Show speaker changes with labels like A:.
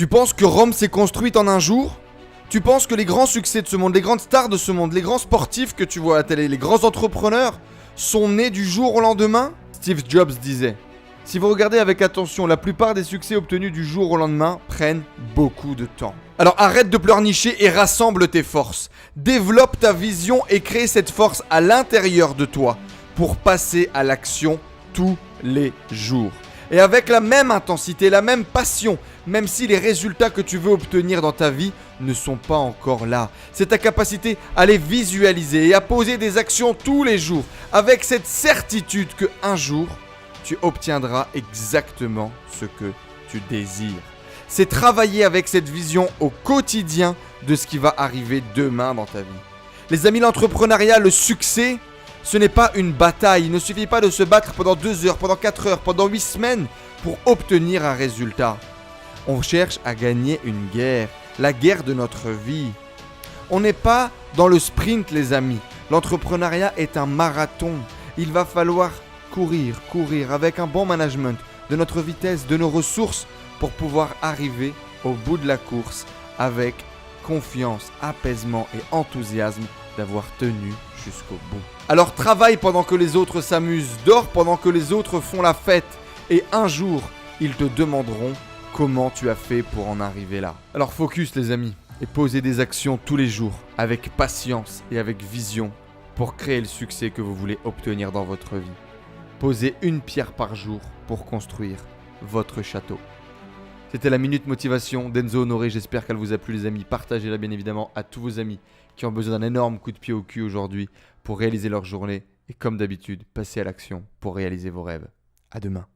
A: Tu penses que Rome s'est construite en un jour? Tu penses que les grands succès de ce monde, les grandes stars de ce monde, les grands sportifs que tu vois à la télé, les grands entrepreneurs sont nés du jour au lendemain? Steve Jobs disait: si vous regardez avec attention, la plupart des succès obtenus du jour au lendemain prennent beaucoup de temps. Alors arrête de pleurnicher et rassemble tes forces. Développe ta vision et crée cette force à l'intérieur de toi pour passer à l'action tous les jours. Et avec la même intensité, la même passion, même si les résultats que tu veux obtenir dans ta vie ne sont pas encore là. C'est ta capacité à les visualiser et à poser des actions tous les jours avec cette certitude que un jour, tu obtiendras exactement ce que tu désires. C'est travailler avec cette vision au quotidien de ce qui va arriver demain dans ta vie. Les amis, l'entrepreneuriat, le succès, ce n'est pas une bataille. Il ne suffit pas de se battre pendant 2 heures, pendant 4 heures, pendant 8 semaines pour obtenir un résultat. On cherche à gagner une guerre, la guerre de notre vie. On n'est pas dans le sprint, les amis. L'entrepreneuriat est un marathon. Il va falloir courir avec un bon management de notre vitesse, de nos ressources pour pouvoir arriver au bout de la course avec confiance, apaisement et enthousiasme d'avoir tenu jusqu'au bout. Alors travaille pendant que les autres s'amusent, dors pendant que les autres font la fête et un jour, ils te demanderont comment tu as fait pour en arriver là. Alors focus les amis et posez des actions tous les jours avec patience et avec vision pour créer le succès que vous voulez obtenir dans votre vie. Posez une pierre par jour pour construire votre château. C'était la Minute Motivation d'Enzo Honoré. J'espère qu'elle vous a plu les amis. Partagez-la bien évidemment à tous vos amis qui ont besoin d'un énorme coup de pied au cul aujourd'hui pour réaliser leur journée. Et comme d'habitude, passez à l'action pour réaliser vos rêves. À demain.